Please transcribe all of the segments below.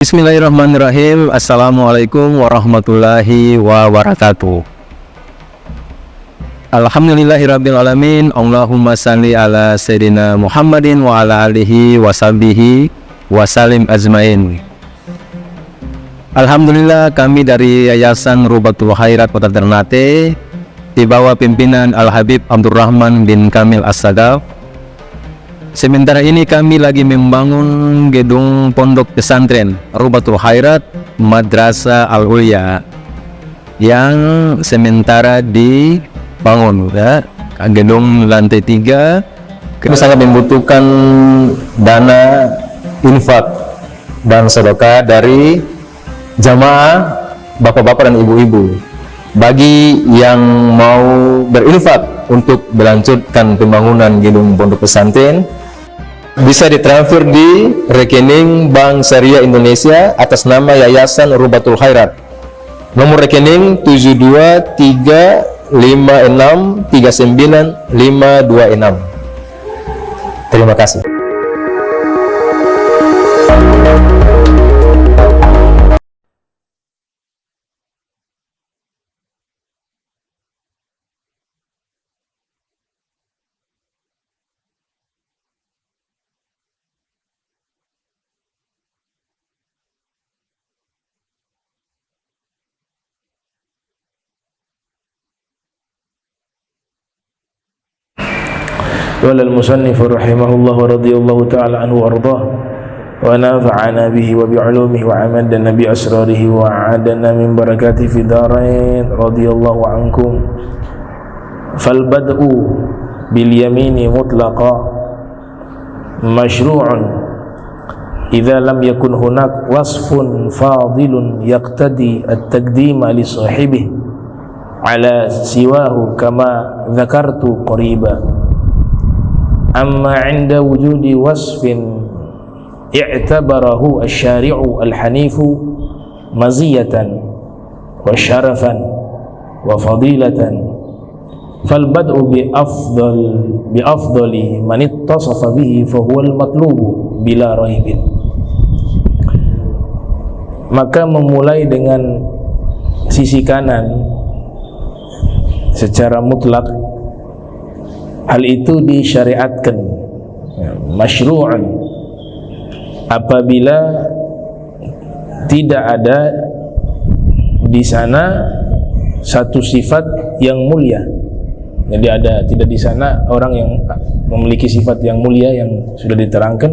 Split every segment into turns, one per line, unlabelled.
Bismillahirrahmanirrahim. Assalamualaikum warahmatullahi wabarakatuh. Alhamdulillahirrabbilalamin. Allahumma salli ala Sayyidina Muhammadin wa ala alihi wa sahbihi wa salim ajmain. Alhamdulillah, kami dari Yayasan Rubatul Khairat Kota Ternate di bawah pimpinan Al-Habib Abdurrahman bin Kamil As-Sagaf. Sementara ini kami lagi membangun gedung pondok pesantren Rubatul Khairat Madrasah Al-Ulya yang sementara dibangun, ya. Gedung lantai 3. Kami sangat membutuhkan dana infak dan sedekah dari jamaah bapak-bapak dan ibu-ibu. Bagi yang mau berinfak untuk melanjutkan pembangunan gedung pondok pesantren, bisa ditransfer di rekening Bank Syariah Indonesia atas nama Yayasan Rubatul Khairat. Nomor rekening 72356395526. Terima kasih.
قال المصنف رحمه الله ورضي الله تعالى عنه وارضاه ونفعنا به وبعلومه وعمدنا بأسراره وعادنا من بركاته في دارين رضي الله عنكم. فالبدء باليمين مطلقا مشروع إذا لم يكن هناك وصف فاضل يقتضي التقديم لصاحبه على سواه كما ذكرت قريبا. أما عند وجود وصف اعتبره الشارع الحنيف مزية وشرفا وفضيلة فالبدء بأفضل من اتصف به فهو المطلوب بلا ريب. Maka memulai dengan sisi kanan secara mutlak, hal itu disyariatkan, masyru'an, apabila tidak ada di sana satu sifat yang mulia. Jadi tidak di sana orang yang memiliki sifat yang mulia yang sudah diterangkan,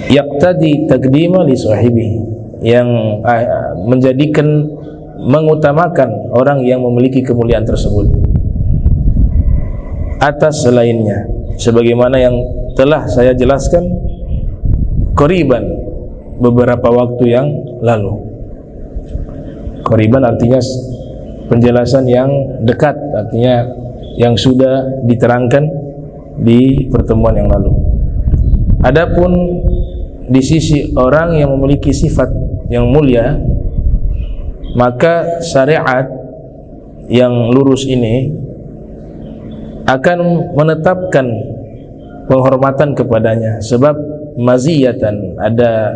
yaqtadi taqdima li sahibi, yang mengutamakan orang yang memiliki kemuliaan tersebut atas selainnya, sebagaimana yang telah saya jelaskan qoriban beberapa waktu yang lalu. Qoriban artinya penjelasan yang dekat, artinya yang sudah diterangkan di pertemuan yang lalu. Adapun di sisi orang yang memiliki sifat yang mulia, maka syariat yang lurus ini akan menetapkan penghormatan kepadanya, sebab maziyatan, ada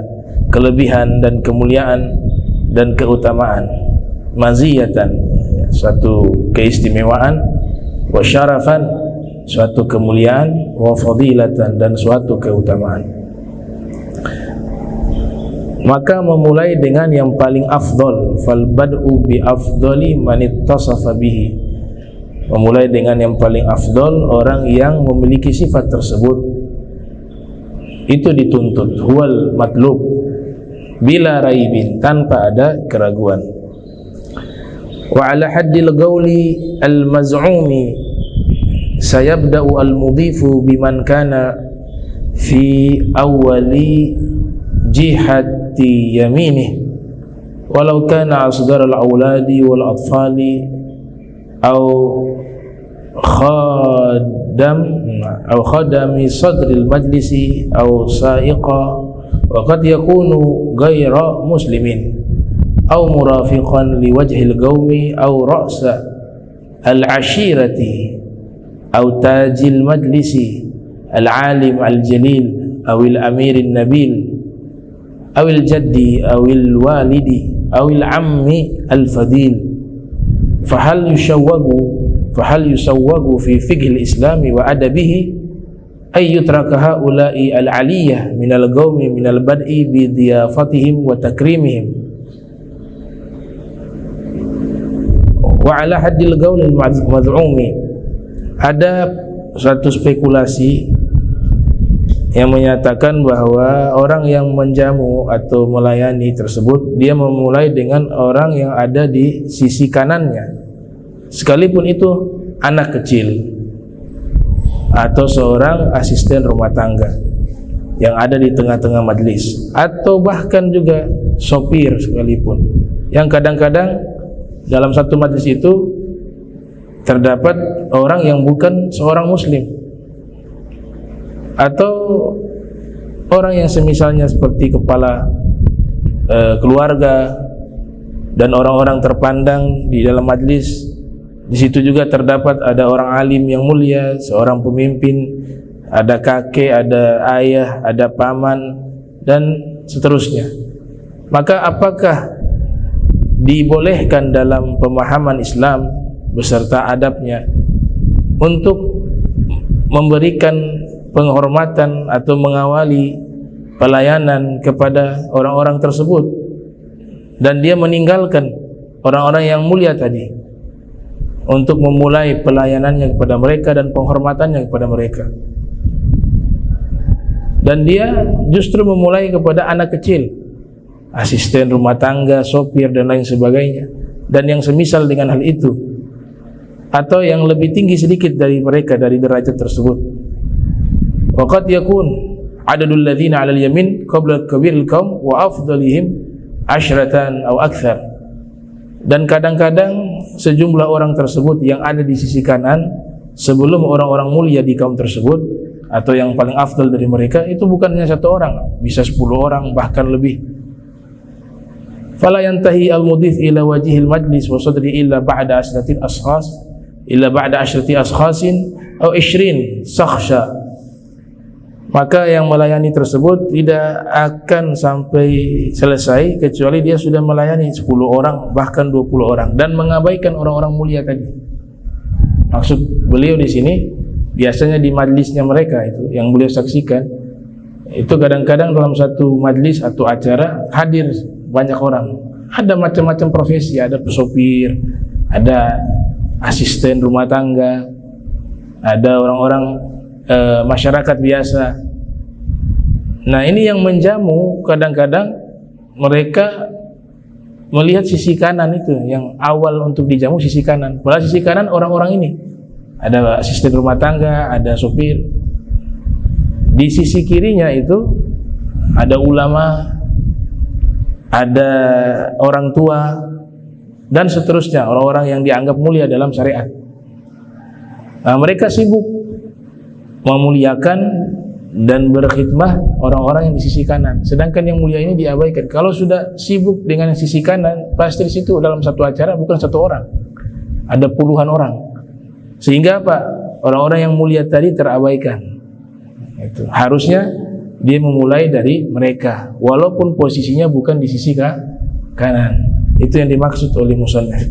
kelebihan dan kemuliaan dan keutamaan. Maziyatan, suatu keistimewaan, wa syarafan, suatu kemuliaan, wa fadilatan, dan suatu keutamaan. Maka memulai dengan yang paling afdol, fal bad'u bi afdali man ittasafa bihi, memulai dengan yang paling afdol, orang yang memiliki sifat tersebut, itu dituntut, huwal matlub bila raibin, tanpa ada keraguan. Wa ala haddil qawli al-maz'umi sayabda'u al-mudhifu biman kana fi awwali jihati yaminih walau kana asghar al-awladi wal atfali أو خدم صدر المجلس أو سائقا وقد يكون غير مسلم أو مرافقا لوجه القوم أو رأس العشيرة أو تاج المجلس العالم الجليل أو الأمير النبيل awil jaddi awil walidi awil ammi al-fadil fahal yusawwagu fi fiqhil islami wa adabihi ay yutraka haula'i al-aliyah minal gaumi minal bad'i bi diyafatihim wa takrimihim wa ala haddil gaulil mad'umi. Ada satu spekulasi yang menyatakan bahwa orang yang menjamu atau melayani tersebut dia memulai dengan orang yang ada di sisi kanannya, sekalipun itu anak kecil atau seorang asisten rumah tangga yang ada di tengah-tengah majlis, atau bahkan juga sopir sekalipun, yang kadang-kadang dalam satu majlis itu terdapat orang yang bukan seorang muslim, atau orang yang semisalnya seperti kepala keluarga dan orang-orang terpandang di dalam majlis. Di situ juga terdapat ada orang alim yang mulia, seorang pemimpin, ada kakek, ada ayah, ada paman, dan seterusnya. Maka apakah dibolehkan dalam pemahaman Islam beserta adabnya untuk memberikan penghormatan atau mengawali pelayanan kepada orang-orang tersebut, dan dia meninggalkan orang-orang yang mulia tadi untuk memulai pelayanannya kepada mereka dan penghormatannya kepada mereka, dan dia justru memulai kepada anak kecil, asisten rumah tangga, sopir dan lain sebagainya, dan yang semisal dengan hal itu, atau yang lebih tinggi sedikit dari mereka dari derajat tersebut. Waqad yakun adadul ladzina 'alal yamin qabla kabiril qaum wa afdalihim asyratan aw akthar. Dan kadang-kadang sejumlah orang tersebut yang ada di sisi kanan sebelum orang-orang mulia di kaum tersebut, atau yang paling afdal dari mereka, itu bukan hanya satu orang, bisa 10 orang bahkan lebih. Fala yantahi al-mudhif ila wajhil majlis wa sadri illa ba'da ashrati ashkhasin aw 20 sakhsha. Maka yang melayani tersebut tidak akan sampai selesai kecuali dia sudah melayani 10 orang bahkan 20 orang dan mengabaikan orang-orang mulia tadi. Maksud beliau di sini biasanya di majlisnya mereka itu yang beliau saksikan, itu kadang-kadang dalam satu majlis atau acara hadir banyak orang. Ada macam-macam profesi, ada pesopir, ada asisten rumah tangga, ada orang-orang masyarakat biasa. Nah, ini yang menjamu kadang-kadang mereka melihat sisi kanan itu, yang awal untuk dijamu sisi kanan. Padahal sisi kanan orang-orang ini ada asisten rumah tangga, ada sopir. Di sisi kirinya itu ada ulama, ada orang tua, dan seterusnya, orang-orang yang dianggap mulia dalam syariat. Nah, mereka sibuk memuliakan dan berkhidmah orang-orang yang di sisi kanan, sedangkan yang mulia ini diabaikan. Kalau sudah sibuk dengan yang sisi kanan, pasti di situ dalam satu acara bukan satu orang, ada puluhan orang, sehingga apa? Orang-orang yang mulia tadi terabaikan. Itu harusnya dia memulai dari mereka, walaupun posisinya bukan di sisi kanan. Itu yang dimaksud oleh musannif.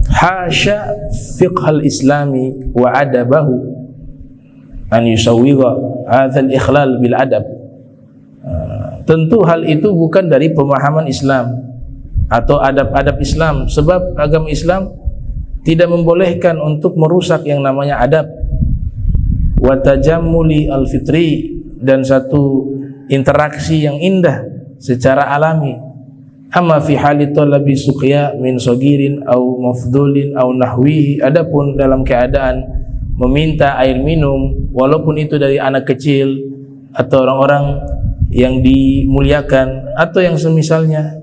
Hasya fiqhal islami wa adabahu an yusawwiga hadzal ikhlal bil adab. Tentu hal itu bukan dari pemahaman Islam atau adab-adab Islam, sebab agama Islam tidak membolehkan untuk merusak yang namanya adab wa tajammuli al-fitri, dan satu interaksi yang indah secara alami. Amma fi hali talabi suqya min sagirin au mafdulin au nahwihi, adapun dalam keadaan meminta air minum walaupun itu dari anak kecil atau orang-orang yang dimuliakan atau yang semisalnya,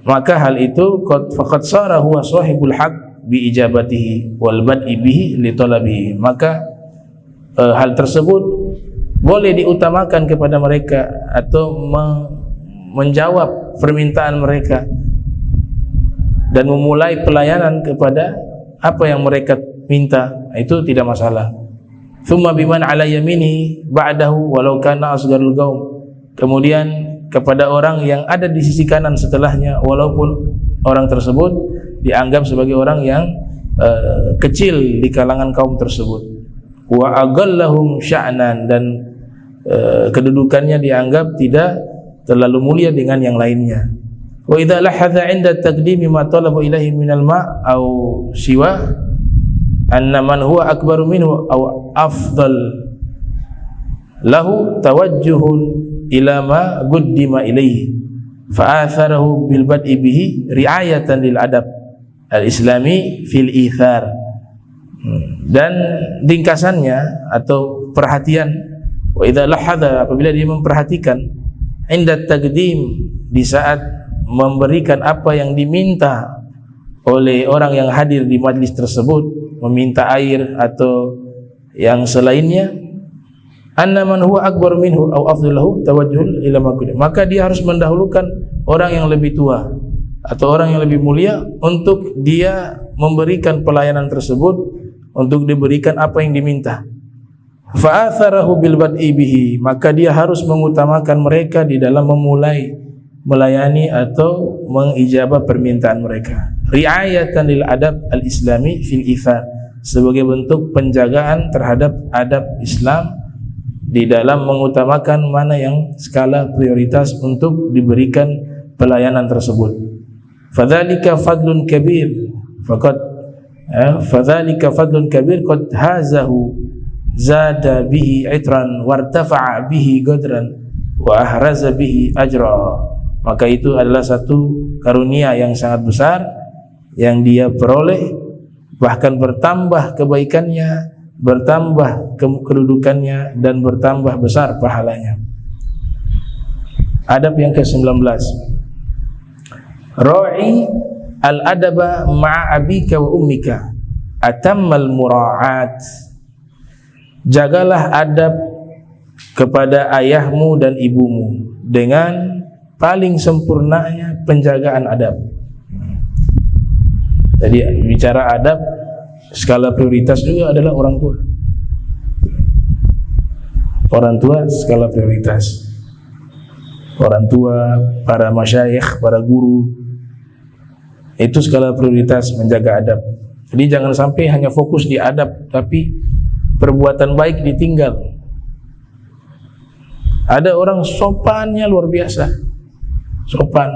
maka hal itu faqad sara huwa sahibul haq bi ijabatihi wal bad'i bihi li talabihi. Maka hal tersebut boleh diutamakan kepada mereka atau menjawab permintaan mereka dan memulai pelayanan kepada apa yang mereka minta, itu tidak masalah. thumma biman ala yaminihi ba'dahu walau kana asgharul qaum. Kemudian kepada orang yang ada di sisi kanan setelahnya, walaupun orang tersebut dianggap sebagai orang yang kecil di kalangan kaum tersebut. Wa agallahum sya'nan, dan kedudukannya dianggap tidak terlalu mulia dengan yang lainnya. Wa idza lahadha 'inda taqdimi ma talaba ilaihi minal ma' aw siwa anna man huwa akbaru minhu aw afdal lahu tawajjuhun ila ma guddima ilaihi fa atharahu bil bad'i bihi ri'ayatan lil adab al-islami fil ithar. Dan ringkasannya atau perhatian, wa idza lahadha, apabila dia memperhatikan, inda taqdim, di saat memberikan apa yang diminta oleh orang yang hadir di majlis tersebut, meminta air atau yang selainnya, anna man huwa akbar minhu aw afdalahu tawajjuh ila ma qad, maka dia harus mendahulukan orang yang lebih tua atau orang yang lebih mulia untuk dia memberikan pelayanan tersebut, untuk diberikan apa yang diminta. Fa atharahu bil bad'i bihi, maka dia harus mengutamakan mereka di dalam memulai melayani atau mengijabah permintaan mereka. Ri'ayatan lil adab al-islami fil ithar, sebagai bentuk penjagaan terhadap adab Islam di dalam mengutamakan mana yang skala prioritas untuk diberikan pelayanan tersebut. Fadzalika fadlun kabir faqad fadzalika fadlun kabir qad hazahu zada bihi itran wartafa'a bihi qadran wa ahraza bihi ajra. Maka itu adalah satu karunia yang sangat besar yang dia peroleh, bahkan bertambah kebaikannya, bertambah kedudukannya, dan bertambah besar pahalanya. Adab yang ke-19, ra'i al-adaba ma'a abika wa ummika atammal mura'at, jagalah adab kepada ayahmu dan ibumu dengan paling sempurnanya penjagaan adab. Jadi bicara adab, skala prioritas juga adalah orang tua. Orang tua skala prioritas. Orang tua, para masyayikh, para guru, itu skala prioritas menjaga adab. Jadi jangan sampai hanya fokus di adab, tapi perbuatan baik ditinggal. Ada orang sopannya luar biasa, sopan,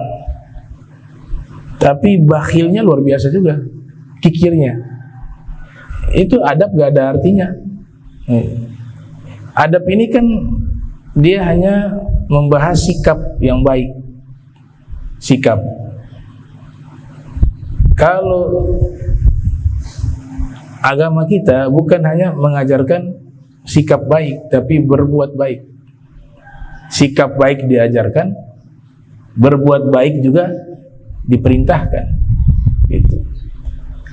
tapi bakhilnya luar biasa juga, kikirnya. Itu adab gak ada artinya. Adab ini kan dia hanya membahas sikap yang baik. Sikap. Kalau agama kita bukan hanya mengajarkan sikap baik, tapi berbuat baik. Sikap baik diajarkan, berbuat baik juga diperintahkan. Gitu.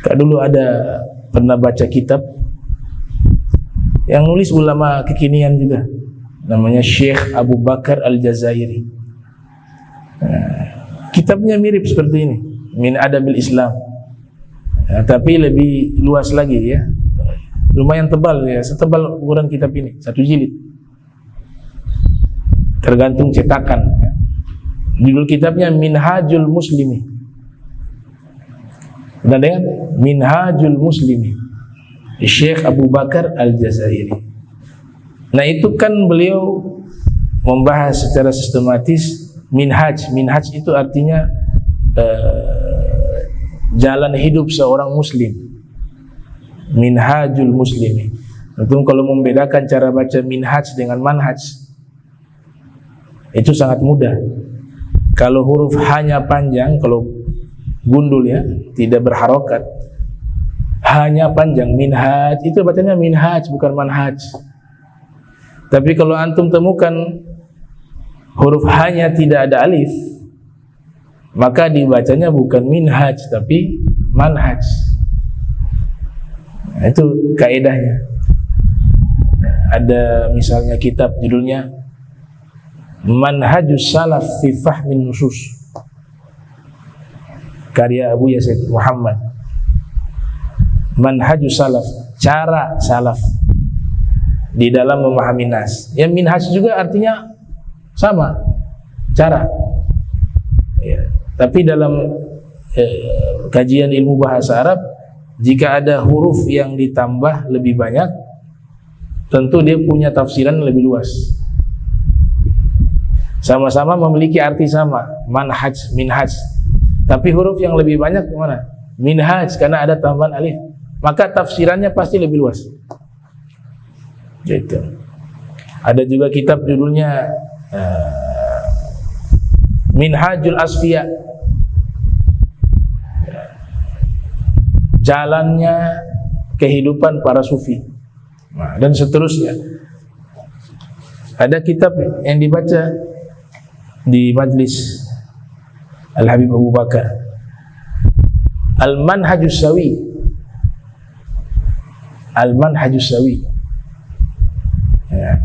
Kak dulu ada pernah baca kitab yang nulis ulama kekinian juga, namanya Syekh Abu Bakar Al-Jazairi. Kitabnya mirip seperti ini, Min Adabil Islam, tapi lebih luas lagi ya, lumayan tebal ya, setebal ukuran kitab ini, 1 jilid, tergantung cetakan ya. Judul kitabnya Minhajul Muslimi. Benar dengan Minhajul Muslimi, Syekh Abu Bakar Al-Jazairi. Nah itu kan beliau membahas secara sistematis minhaj. Minhaj itu artinya jalan hidup seorang muslim. Minhajul Muslimi. Tentu kalau membedakan cara baca minhaj dengan manhaj, itu sangat mudah. Kalau huruf hanya panjang, kalau gundul ya, tidak berharokat, hanya panjang, minhaj, itu bacanya minhaj, bukan manhaj. Tapi kalau antum temukan huruf hanya tidak ada alif, maka dibacanya bukan minhaj, tapi manhaj. Nah, itu kaedahnya. Ada misalnya kitab judulnya Manhajus Salaf fi Fahmin Nusus, karya Abu Yazid Muhammad. Manhajus Salaf, cara salaf di dalam memahami nas. Ya, minhaj juga artinya sama, cara. Ya, tapi dalam kajian ilmu bahasa Arab, jika ada huruf yang ditambah lebih banyak, tentu dia punya tafsiran lebih luas. Sama-sama memiliki arti sama, manhaj, minhaj. Tapi huruf yang lebih banyak mana? Minhaj, karena ada tambahan alif. Maka tafsirannya pasti lebih luas. Gitu. Ada juga kitab judulnya Minhajul Asfiya, jalannya kehidupan para sufi, dan seterusnya. Ada kitab yang dibaca di majlis Al-Habib Abu Bakar, Al-Manhajus Sawi, Al-Manhajus Sawi, ya,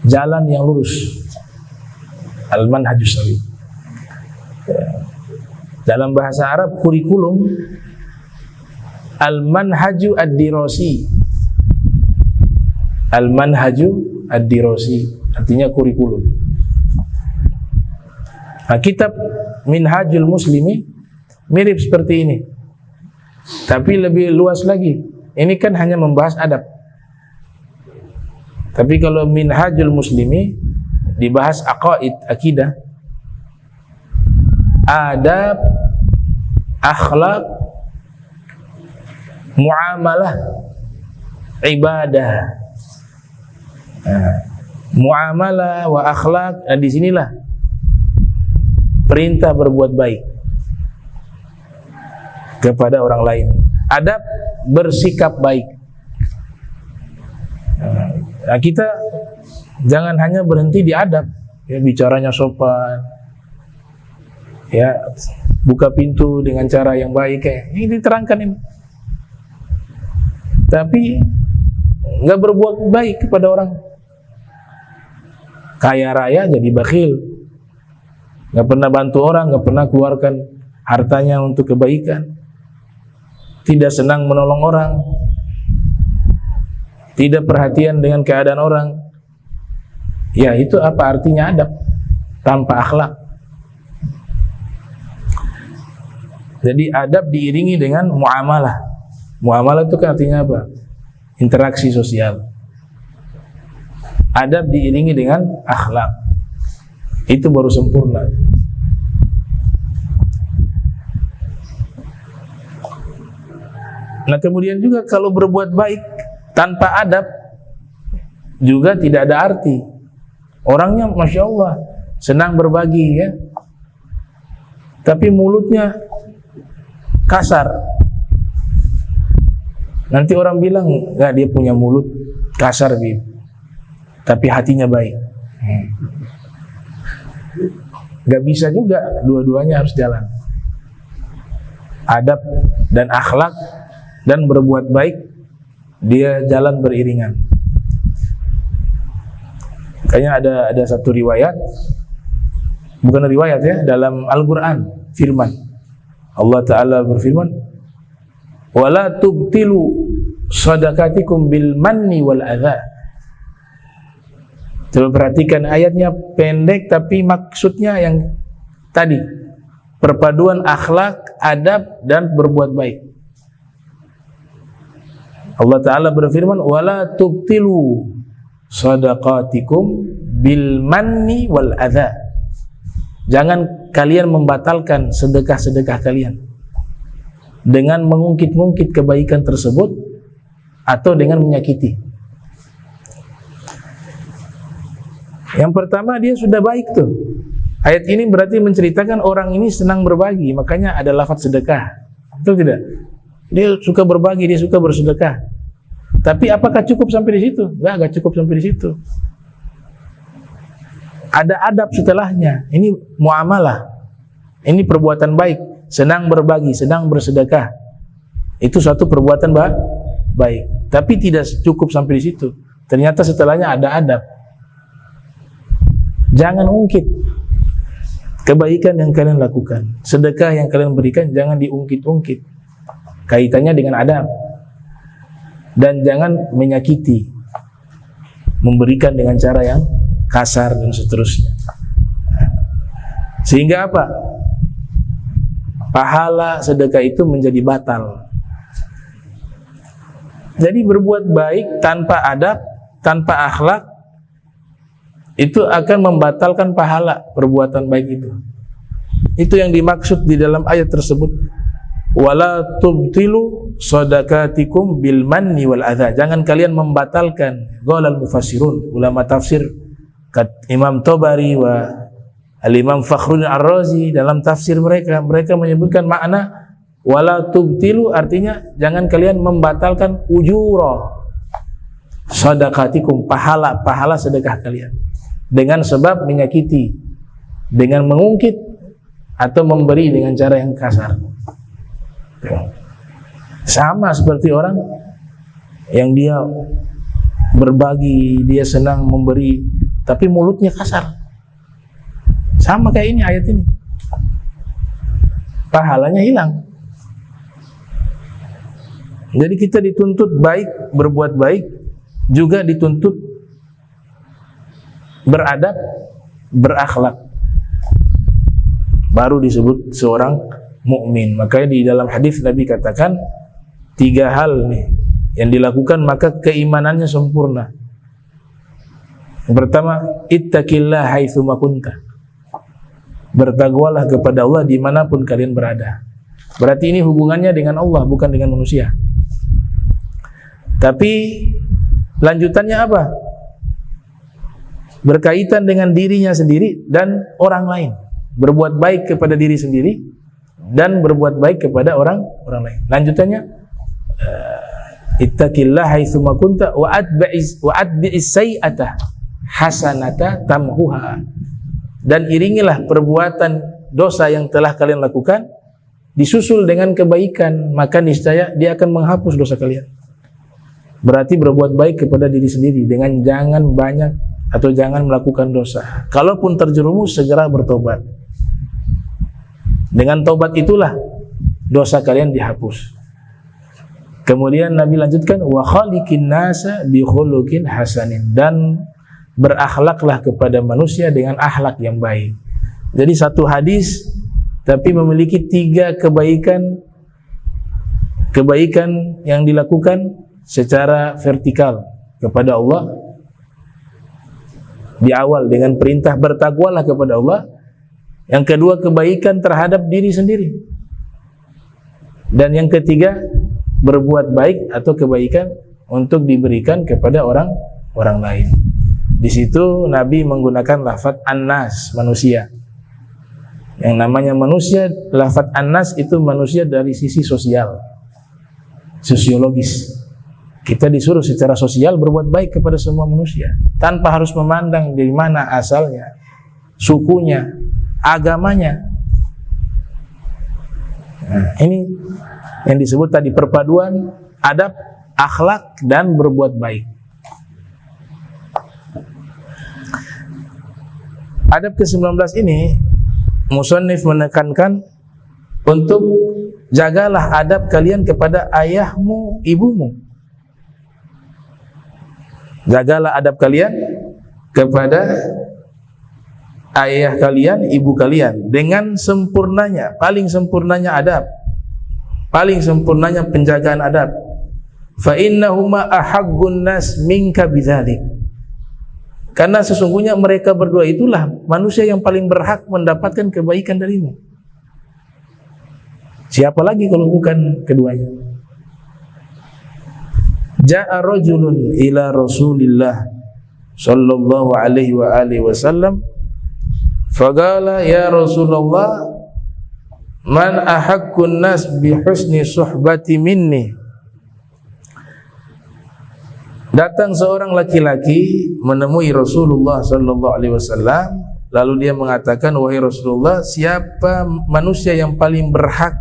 jalan yang lurus, Al-Manhajus Sawi. Ya. Dalam bahasa Arab kurikulum, Al-Manhaju Ad-Dirasi, Al-Manhaju Ad-Dirasi artinya kurikulum. Nah, kitab Minhajul Muslimi mirip seperti ini, tapi lebih luas lagi. Ini kan hanya membahas adab. Tapi kalau Minhajul Muslimi dibahas aqaid, akidah, adab, akhlak, muamalah, ibadah. Nah, muamalah wa akhlak, nah disinilah perintah berbuat baik kepada orang lain. Adab, bersikap baik. Nah, kita jangan hanya berhenti di adab, ya, bicaranya sopan, ya, buka pintu dengan cara yang baik, kayak ini diterangkan ini. Tapi nggak berbuat baik kepada orang. Kaya raya jadi bakhil, nggak pernah bantu orang, nggak pernah keluarkan hartanya untuk kebaikan, tidak senang menolong orang, tidak perhatian dengan keadaan orang. Ya, itu apa artinya adab tanpa akhlak? Jadi adab diiringi dengan muamalah. Muamalah itu kan artinya apa? Interaksi sosial. Adab diiringi dengan akhlak. Itu baru sempurna. Nah, kemudian juga kalau berbuat baik tanpa adab juga tidak ada arti. Orangnya Masya Allah senang berbagi, ya, tapi mulutnya kasar. Nanti orang bilang, nggak, dia punya mulut kasar, tapi hatinya baik. Nggak bisa juga, dua-duanya harus jalan. Adab dan akhlak dan berbuat baik, dia jalan beriringan. Kayaknya ada satu riwayat, bukan riwayat ya, dalam Al-Quran, firman Allah Ta'ala berfirman, wala tubtilu sadaqatikum bil manni wal adha. Coba perhatikan ayatnya, pendek tapi maksudnya yang tadi, perpaduan akhlak, adab dan berbuat baik. Allah Ta'ala berfirman, wala tubtilu sadaqatikum bil manni wal adha. Jangan kalian membatalkan sedekah-sedekah kalian dengan mengungkit-ungkit kebaikan tersebut atau dengan menyakiti. Yang pertama, dia sudah baik tuh. Ayat ini berarti menceritakan orang ini senang berbagi, makanya ada lafaz sedekah. Betul tidak? Dia suka berbagi, dia suka bersedekah. Tapi apakah cukup sampai di situ? Enggak cukup sampai di situ. Ada adab setelahnya. Ini muamalah. Ini perbuatan baik. Senang berbagi, senang bersedekah. Itu suatu perbuatan baik. Tapi tidak cukup sampai di situ. Ternyata setelahnya ada adab. Jangan ungkit kebaikan yang kalian lakukan. Sedekah yang kalian berikan jangan diungkit-ungkit. Kaitannya dengan adab. Dan jangan menyakiti. memberikan dengan cara yang kasar dan seterusnya. Sehingga apa? Pahala sedekah itu menjadi batal. Jadi berbuat baik tanpa adab, tanpa akhlak, itu akan membatalkan pahala perbuatan baik itu. Itu yang dimaksud di dalam ayat tersebut. Wala tubtilu shadaqatikum bil manni wal adha. Jangan kalian membatalkan. Qalal mufassirun, ulama tafsir Imam Tabari wa Al-Imam Fakhruddin Ar-Razi dalam tafsir mereka menyebutkan makna wala tubtilu, artinya jangan kalian membatalkan ujura shadaqatikum, pahala sedekah kalian dengan sebab menyakiti, dengan mengungkit atau memberi dengan cara yang kasar. Sama seperti orang yang dia berbagi, dia senang memberi, tapi mulutnya kasar. Sama kayak ini, ayat ini, pahalanya hilang. Jadi kita dituntut baik, berbuat baik, juga dituntut beradab, berakhlak, baru disebut seorang mukmin. Makanya di dalam hadis Nabi katakan 3 hal nih yang dilakukan maka keimanannya sempurna. Yang pertama, ittaqillah haitsu ma kunta. Bertakwalah kepada Allah dimanapun kalian berada. Berarti ini hubungannya dengan Allah, bukan dengan manusia. Tapi lanjutannya apa? Berkaitan dengan dirinya sendiri dan orang lain. Berbuat baik kepada diri sendiri dan berbuat baik kepada orang lain. Lanjutannya, ittaqillah haitsu ma kunta wa atbi'is sayyi'ata hasanata tamhuha. Dan iringilah perbuatan dosa yang telah kalian lakukan disusul dengan kebaikan, maka niscaya dia akan menghapus dosa kalian. Berarti berbuat baik kepada diri sendiri dengan jangan banyak atau jangan melakukan dosa. Kalaupun terjerumus, segera bertobat. Dengan tobat itulah dosa kalian dihapus. Kemudian Nabi lanjutkan, wa khaliqin nasa bi khuluqin hasanin, dan berakhlaklah kepada manusia dengan akhlak yang baik. Jadi satu hadis tapi memiliki 3 kebaikan yang dilakukan secara vertikal kepada Allah. Di awal dengan perintah bertakwalah kepada Allah. Yang kedua, kebaikan terhadap diri sendiri. Dan yang ketiga, berbuat baik atau kebaikan untuk diberikan kepada orang lain. Di situ Nabi menggunakan lafaz an-nas, manusia. Yang namanya manusia, lafaz an-nas itu manusia dari sisi sosial, sosiologis. Kita disuruh secara sosial berbuat baik kepada semua manusia, tanpa harus memandang dari mana asalnya, sukunya, agamanya. Nah, ini yang disebut tadi perpaduan adab, akhlak, dan berbuat baik. Adab ke-19 ini musannif menekankan untuk jagalah adab kalian kepada ayahmu, ibumu. Jagalah adab kalian kepada ayah kalian, ibu kalian dengan sempurnanya, paling sempurnanya adab, paling sempurnanya penjagaan adab. Fa innahuma ahaggun nas minka bidzalik. Karena sesungguhnya mereka berdua itulah manusia yang paling berhak mendapatkan kebaikan darimu. Siapa lagi kalau bukan keduanya? Ja'a rajulun ila Rasulillah sallallahu alaihi wa alihi wasallam faqala ya Rasulullah man ahaqqun nas bi husni suhbati minni. Datang seorang laki-laki menemui Rasulullah sallallahu alaihi wasallam, lalu dia mengatakan, wahai Rasulullah, siapa manusia yang paling berhak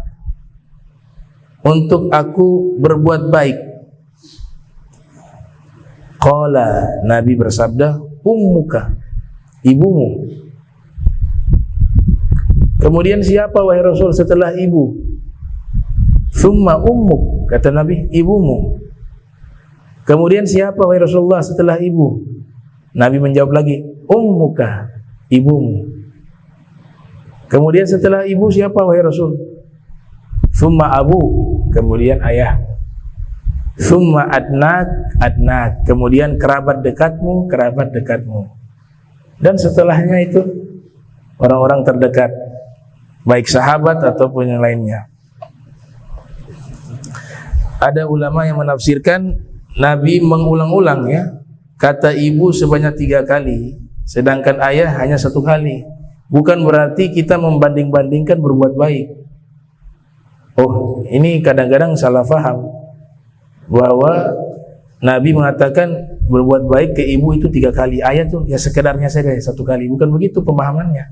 untuk aku berbuat baik? Qala, Nabi bersabda, ummuka, ibumu. Kemudian siapa wahai Rasul setelah ibu? Thumma ummuk, kata Nabi, ibumu. Kemudian siapa wahai Rasulullah setelah ibu? Nabi menjawab lagi, ummuka, ibumu. Kemudian setelah ibu siapa wahai Rasul? Summa abu, kemudian ayah. Summa adnak, kemudian kerabat dekatmu. Dan setelahnya itu orang-orang terdekat, baik sahabat ataupun yang lainnya. Ada ulama yang menafsirkan Nabi mengulang-ulang ya, kata ibu sebanyak 3 kali, sedangkan ayah hanya 1 kali. Bukan berarti kita membanding-bandingkan berbuat baik. Oh, ini kadang-kadang salah faham bahwa Nabi mengatakan berbuat baik ke ibu itu 3 kali, ayah tuh ya sekedarnya saja 1 kali. Bukan begitu pemahamannya.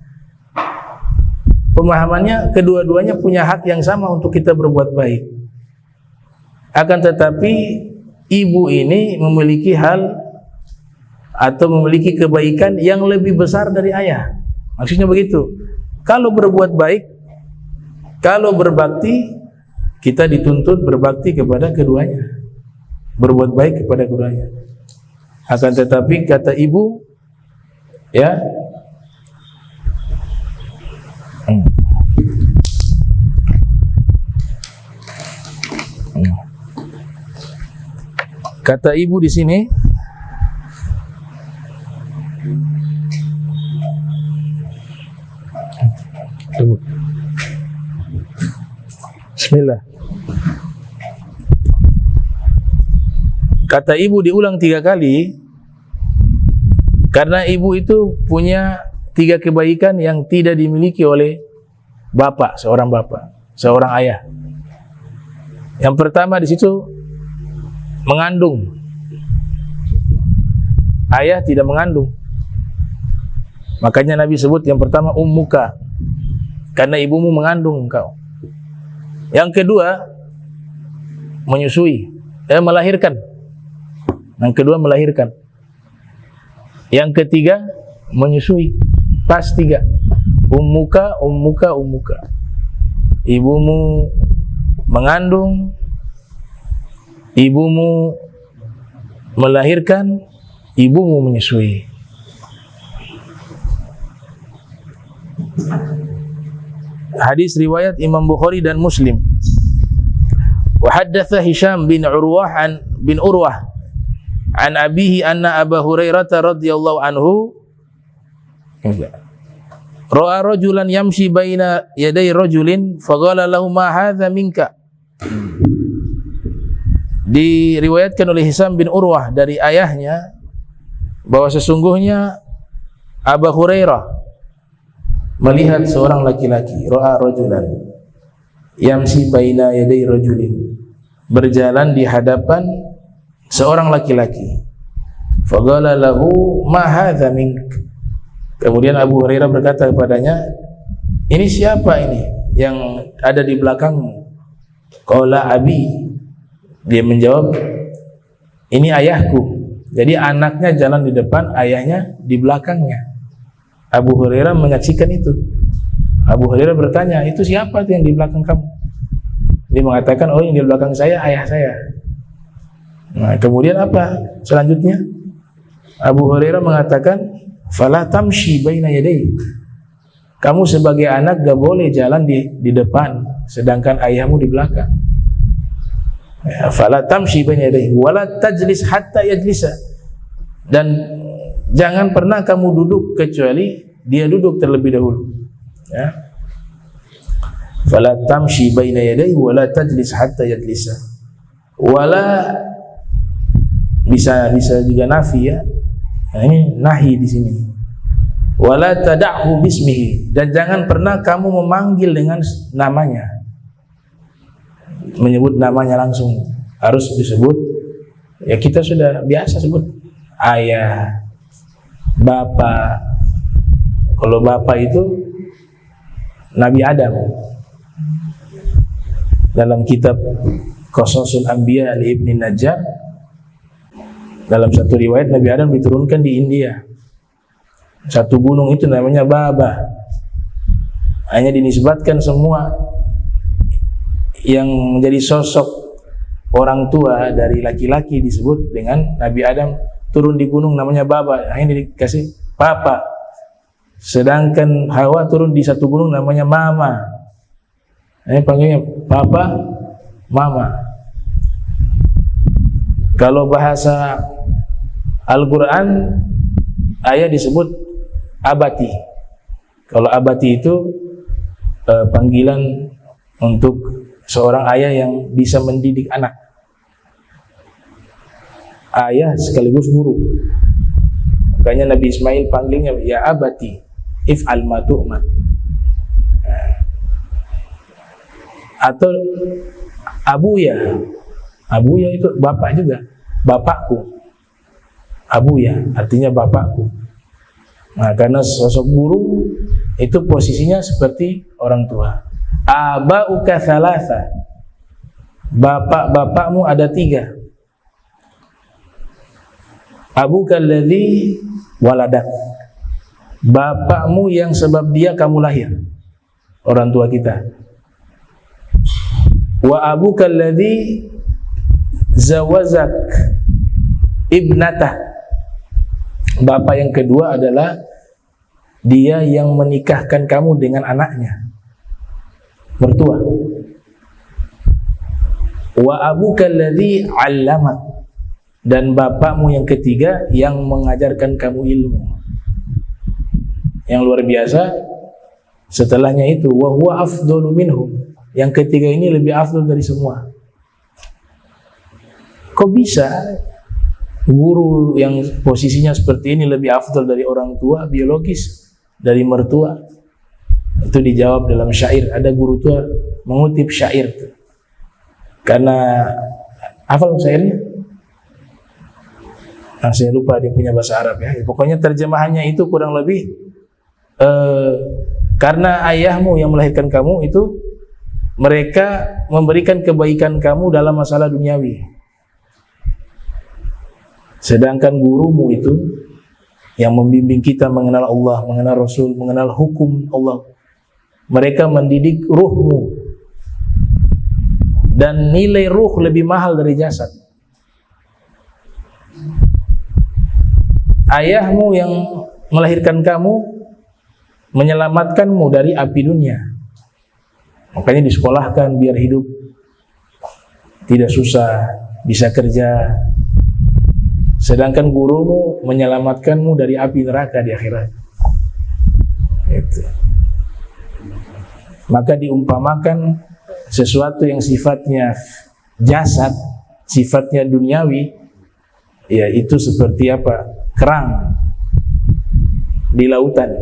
Pemahamannya kedua-duanya punya hak yang sama untuk kita berbuat baik. Akan tetapi ibu ini memiliki hal atau memiliki kebaikan yang lebih besar dari ayah. Maksudnya begitu. Kalau berbuat baik, kalau berbakti, kita dituntut berbakti kepada keduanya, berbuat baik kepada keduanya. Akan tetapi kata ibu, ya, kata ibu di sini, bismillah. Kata ibu diulang 3 kali karena ibu itu punya 3 kebaikan yang tidak dimiliki oleh bapak, seorang ayah. Yang pertama di situ mengandung. Ayah tidak mengandung. Makanya Nabi sebut yang pertama ummuka, karena ibumu mengandung engkau. Yang kedua menyusui, melahirkan. Yang kedua melahirkan. Yang ketiga menyusui. Pas 3. Ummuka. Ibumu mengandung, ibumu melahirkan, ibumu menyusui. Hadis riwayat Imam Bukhari dan Muslim. Wa haddatsa Hisham bin Urwah an abihi anna Abu Hurairah radhiyallahu anhu ra'a rajulan yamshi baina yaday rajulin faqala lahu ma hadza minka. Diriwayatkan oleh Hisham bin Urwah dari ayahnya bahwa sesungguhnya Abu Hurairah melihat seorang laki-laki, ra'a rajulan yamshi baina yaday rajulin, berjalan di hadapan seorang laki-laki. Faqala lahu ma hadza mink. Kemudian Abu Hurairah berkata kepadanya, ini siapa ini yang ada di belakangmu? Qala abi. Dia menjawab, ini ayahku. Jadi anaknya jalan di depan, ayahnya di belakangnya. Abu Hurairah menyaksikan itu. Abu Hurairah bertanya, itu siapa itu yang di belakang kamu? Dia mengatakan, oh yang di belakang saya ayah saya. Nah kemudian apa selanjutnya? Abu Hurairah mengatakan, fala tamshi baina yaday. Kamu sebagai anak gak boleh jalan di depan, sedangkan ayahmu di belakang. Fala tamshi baina yaday wala tajlis hatta yajlisa. Dan jangan pernah kamu duduk kecuali dia duduk terlebih dahulu. Ya. Fala tamshi baina yaday wala tajlis hatta yajlisa. Wala bisa juga nafi ya. Nah, ini nahi di sini. Wala tad'hu bismihi, dan jangan pernah kamu memanggil dengan namanya. Menyebut namanya langsung, harus disebut. Ya kita sudah biasa sebut ayah, bapak. Kalau bapak itu Nabi Adam. Dalam kitab Qasasul Anbiya li Ibn Najjar, dalam satu riwayat Nabi Adam diturunkan di India. Satu gunung itu namanya Baba. Hanya dinisbatkan semua yang menjadi sosok orang tua dari laki-laki disebut dengan Nabi Adam turun di gunung namanya Baba, ini dikasih Papa. Sedangkan Hawa turun di satu gunung namanya Mama, ini panggilnya Papa, Mama. Kalau bahasa Al-Quran, ayah disebut abati. Kalau abati itu panggilan untuk seorang ayah yang bisa mendidik anak. Ayah sekaligus guru. Makanya Nabi Ismail panggilnya ya abati, if'al ma tu'mar. Atau abuya. Abuya itu bapak juga, bapakku. Abuya artinya bapakku. Nah, karena sosok guru itu posisinya seperti orang tua. Aba'uka thalatha, bapak-bapakmu ada 3. Abuka alladhi waladak, bapakmu yang sebab dia kamu lahir, orang tua kita. Wa abuka alladhi zawazak ibnatah, bapak yang kedua adalah dia yang menikahkan kamu dengan anaknya, mertua. Wa abuka alladhi 'allamak, dan bapakmu yang ketiga yang mengajarkan kamu ilmu. Yang luar biasa, setelahnya itu wa huwa afdalu minhum, yang ketiga ini lebih afdal dari semua. Kok bisa guru yang posisinya seperti ini lebih afdal dari orang tua biologis, dari mertua? Itu dijawab dalam syair. Ada guru tua mengutip syair itu. Karena hafal syairnya? Nah, saya lupa dia punya bahasa Arab ya. Pokoknya terjemahannya itu kurang lebih karena ayahmu yang melahirkan kamu itu, mereka memberikan kebaikan kamu dalam masalah duniawi. Sedangkan gurumu itu yang membimbing kita mengenal Allah, mengenal Rasul, mengenal hukum Allah, mereka mendidik ruhmu. Dan nilai ruh lebih mahal dari jasad. Ayahmu yang melahirkan kamu menyelamatkanmu dari api dunia, makanya disekolahkan biar hidup tidak susah, bisa kerja. Sedangkan gurumu menyelamatkanmu dari api neraka di akhirat. Itu. Maka diumpamakan sesuatu yang sifatnya jasad, sifatnya duniawi, ya itu seperti apa? Kerang di lautan.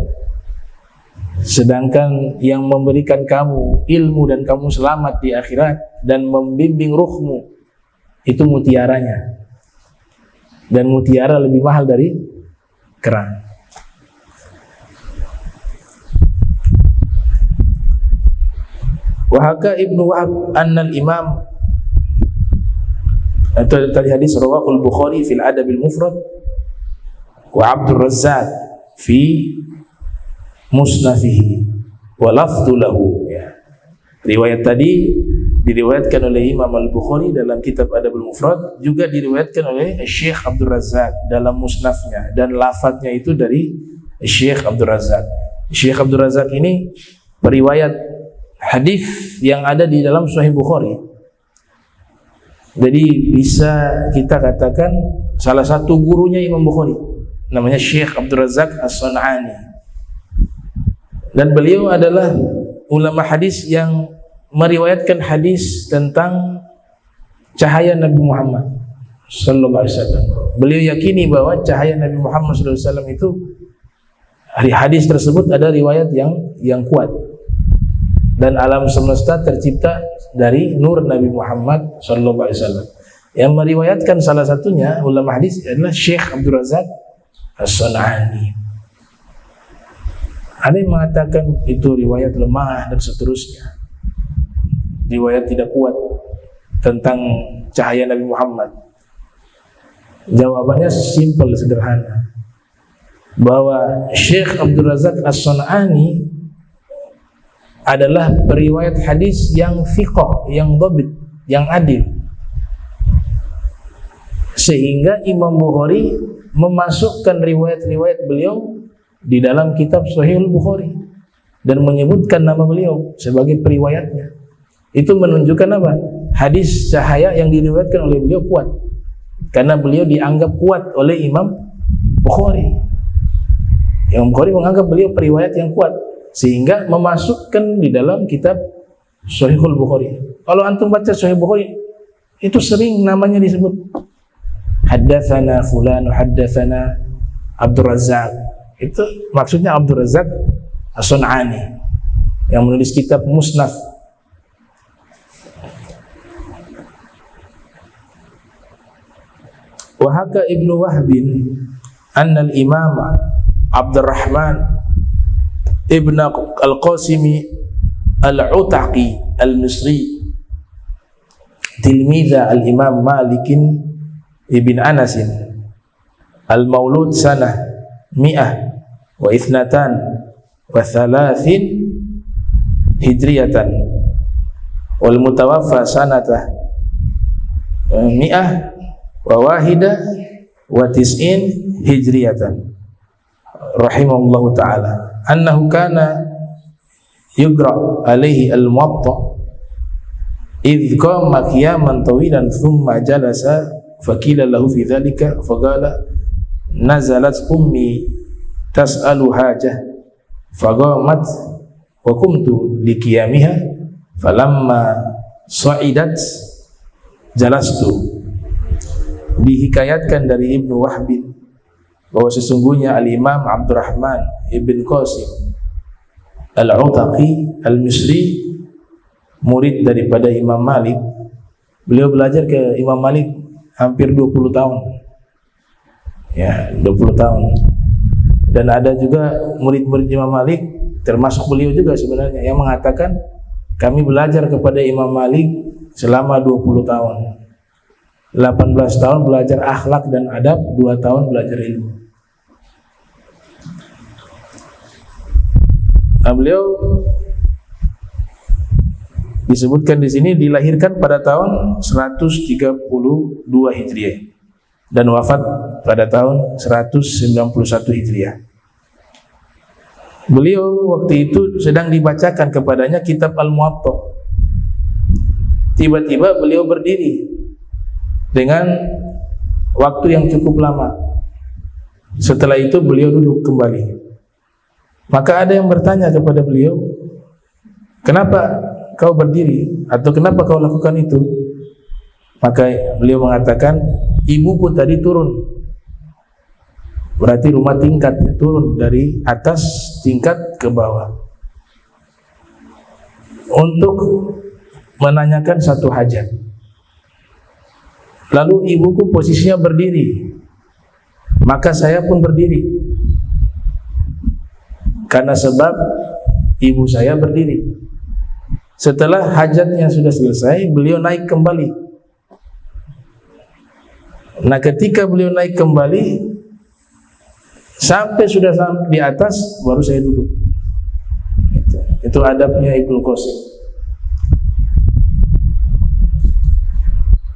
Sedangkan yang memberikan kamu ilmu dan kamu selamat di akhirat dan membimbing ruhmu itu mutiaranya. Dan mutiara lebih mahal dari kerang. Wahaka Ibnu Wahab annal imam, atau tadi hadis rawahul Bukhari fil Adabil Mufrad wa Abdur Razzaq fi musnafihi wa lafdhu lahu, ya. Riwayat tadi diriwayatkan oleh Imam Al-Bukhari dalam kitab Adabul Mufrad, juga diriwayatkan oleh Syekh Abdur Razzaq dalam musnafnya, dan lafadznya itu dari Syekh Abdur Razzaq. Syekh Abdur Razzaq ini periwayat hadis yang ada di dalam Sahih Bukhari. Jadi bisa kita katakan salah satu gurunya Imam Bukhari, namanya Syekh Abdur Razzaq As-San'ani. Dan beliau adalah ulama hadis yang meriwayatkan hadis tentang cahaya Nabi Muhammad sallallahu alaihi wasallam. Beliau yakini bahwa cahaya Nabi Muhammad sallallahu alaihi wasallam itu, hadis tersebut ada riwayat yang kuat. Dan alam semesta tercipta dari nur Nabi Muhammad sallallahu alaihi wasallam. Yang meriwayatkan salah satunya ulama hadis adalah Syekh Abdur Razzaq As-San'ani. Ada yang mengatakan itu riwayat lemah dan seterusnya, riwayat tidak kuat tentang cahaya Nabi Muhammad. Jawabannya simpel, sederhana, bahwa Syekh Abdur Razzaq As-San'ani adalah periwayat hadis yang thiqah, yang dhabit, yang adil. sehingga Imam Bukhari memasukkan riwayat-riwayat beliau di dalam kitab Sahihul Bukhari dan menyebutkan nama beliau sebagai periwayatnya. Itu menunjukkan apa? Hadis sahih yang diriwayatkan oleh beliau kuat, karena beliau dianggap kuat oleh Imam Bukhari. Imam Bukhari menganggap beliau periwayat yang kuat, sehingga memasukkan di dalam kitab Sahihul Bukhari. Kalau antum baca Sahih Bukhari, itu sering namanya disebut. Haddatsana fulan, haddatsana Abdur Razzaq. Itu maksudnya Abdur Razzaq As-Sun'ani yang menulis kitab Musnad. Wa haka Ibnu Wahbin anna al-Imam Abdurrahman Ibn Al-Qasimi Al-Utaqi Al-Misri tilmidha al-Imam Malikin Ibn Anasin al-Maulud sanah mi'ah wa ithnatan wa thalathin hijriyatan wal mutawaffa sanatah mi'ah wa wahida wa tis'in hijriyatan rahimahullahu ta'ala annahu kana yugra alaihi al-muwatta idh qama qiyaman tawilan thumma jalasa faqila lahu fi dhalika faqala nazalat ummi tas'alu hajah faqamat wa qumtu liqiyamiha falamma sa'idat jalastu. Dihikayatkan dari Ibnu Wahbin bahwa sesungguhnya Al-Imam Abdurrahman Ibn Qasim Al-Utaqi Al-Misri, murid daripada Imam Malik, beliau belajar ke Imam Malik hampir 20 tahun ya, 20 tahun. Dan ada juga murid-murid Imam Malik, termasuk beliau juga sebenarnya, yang mengatakan kami belajar kepada Imam Malik selama 20 tahun, 18 tahun belajar akhlak dan adab, 2 tahun belajar ilmu. Nah, beliau disebutkan di sini dilahirkan pada tahun 132 Hijriah dan wafat pada tahun 191 Hijriah. Beliau waktu itu sedang dibacakan kepadanya kitab Al-Muwatta. Tiba-tiba beliau berdiri dengan waktu yang cukup lama. Setelah itu beliau duduk kembali. Maka ada yang bertanya kepada beliau, kenapa kau berdiri? Atau kenapa kau lakukan itu? Maka beliau mengatakan, ibuku tadi turun. Berarti rumah tingkat, turun dari atas tingkat ke bawah untuk menanyakan satu hajat. Lalu ibuku posisinya berdiri, maka saya pun berdiri. Karena sebab ibu saya berdiri. Setelah hajatnya sudah selesai, beliau naik kembali. Nah, ketika beliau naik kembali, sampai sudah sampai di atas, baru saya duduk. Itu adabnya Ibnu Qasim.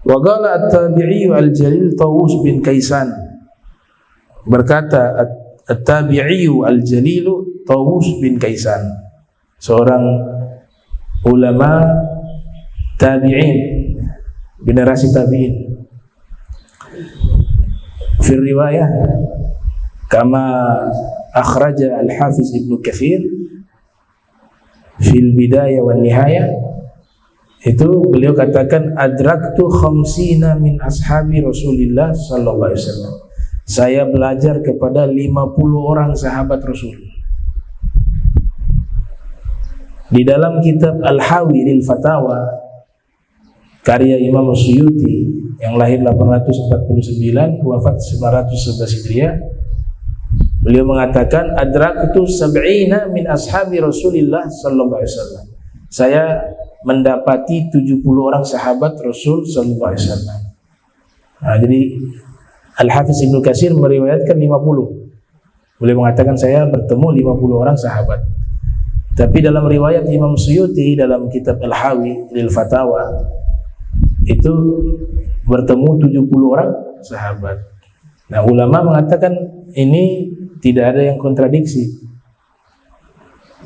Wa qala at-tabi'i al-jalil Tawus bin Kaisan, berkata at-tabi'i al-jalil Tawus bin Kaisan, seorang ulama tabi'in, generasi tabi'in. Fi riwayah kama akhraja al-Hafiz Ibnu Katsir fil bidayah wan nihayah, itu beliau katakan adraktu khamsina min ashabi Rasulillah sallallahu alaihi wasallam. Saya belajar kepada 50 orang sahabat Rasul. Di dalam kitab Al-Hawi lil Fatawa karya Imam Suyuti yang lahir 849 wafat 911 Hijriah, beliau mengatakan adraktu sab'ina min ashabi Rasulillah sallallahu alaihi wasallam. Saya mendapati 70 orang sahabat Rasul sallallahu alaihi wasallam. Nah, jadi Al-Hafiz Ibnu Katsir meriwayatkan 50. Beliau mengatakan saya bertemu 50 orang sahabat. Tapi dalam riwayat Imam Suyuti dalam kitab Al-Hawi lil Fatawa itu bertemu 70 orang sahabat. Nah, ulama mengatakan ini tidak ada yang kontradiksi.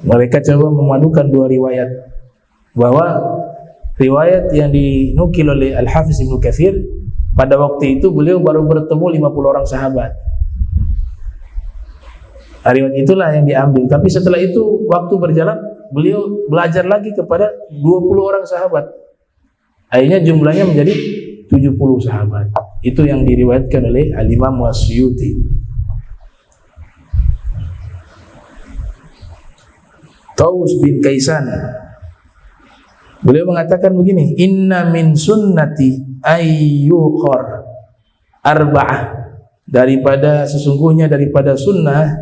Mereka coba memadukan dua riwayat, bahwa riwayat yang dinukil oleh Al-Hafiz Ibnu Katsir, pada waktu itu beliau baru bertemu 50 orang sahabat. Riwayat itulah yang diambil. Tapi setelah itu waktu berjalan, beliau belajar lagi kepada 20 orang sahabat. Akhirnya jumlahnya menjadi 70 sahabat. Itu yang diriwayatkan oleh Al-Imam Wasyuti. Taus bin Kaisan, beliau mengatakan begini, inna min sunnati ayyuqar arba'ah, daripada sunnah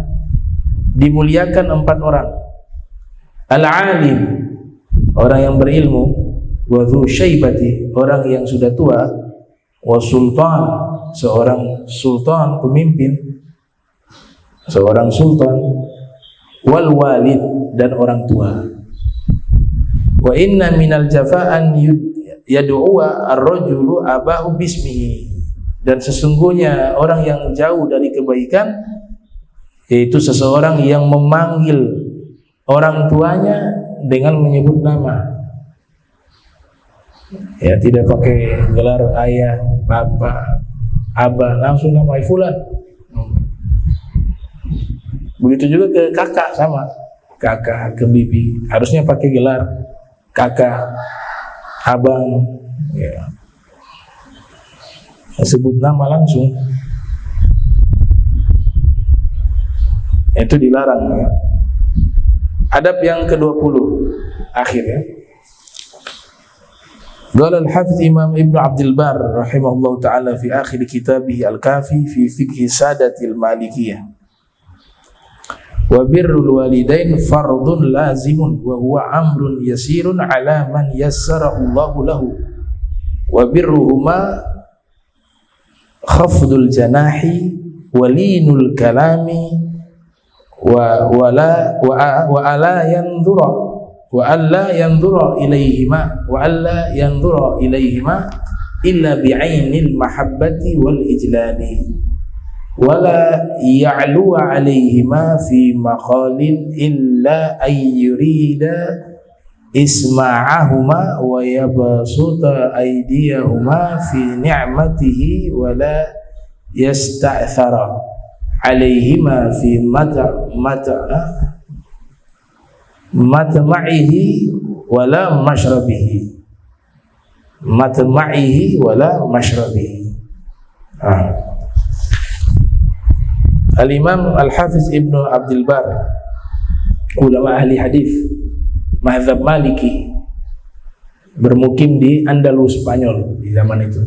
dimuliakan 4 orang. Al-alim, orang yang berilmu, wa dzu syaibati, orang yang sudah tua, wa sultan, seorang sultan, pemimpin, seorang sultan, wal walid, dan orang tua. Wa inna minal jafa'an yad'uwa ar-rajulu abahu bismihi, dan sesungguhnya orang yang jauh dari kebaikan yaitu seseorang yang memanggil orang tuanya dengan menyebut nama. Ya, tidak pakai gelar ayah, bapak, abah, langsung nama fulan. Begitu juga ke kakak, sama kakak, ke bibi, harusnya pakai gelar kakak, abang, ya. Sebut nama langsung, itu dilarang, ya. Adab yang ke-20 akhirnya, qala al-Hafiz Imam Ibnu Abdul Bar rahimahullah ta'ala fi akhir kitabih Al-Kafi fi fiqh sadatil Malikiyah, wa birrul walidain fardun lazimun wa huwa amrun yasirun ala man yassarahu Allahu lahu, wa birruhuma khafdul janahi walinul kalami wa alla yanzura ilaihima illa bi'ainil mahabbati wal ijlali, wala ya'lu alaihima fi maqalin illa ayyurida isma'ahuma wa yabsuta aydiyahuma fi ni'matihi wala yasta'thara alaihima fi matma'ihi wala mashrabihi. Al-Imam Al-Hafiz Ibnu Abdul Bar, ulama ahli hadis mazhab Maliki, bermukim di Andalus, Spanyol di zaman itu.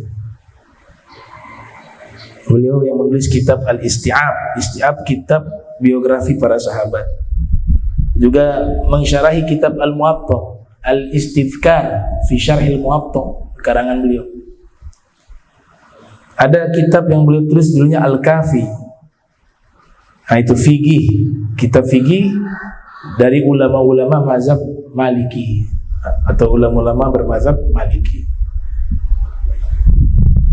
Beliau yang menulis kitab Al-Isti'ab, kitab biografi para sahabat. Juga mensyarahi kitab Al-Muwatta, Al-Istidhkar fi Syarhil Muwatta, karangan beliau. Ada kitab yang beliau tulis judulnya Al-Kafi. Nah, itu fikih, kitab fikih dari ulama-ulama mazhab Maliki atau ulama-ulama bermazhab Maliki.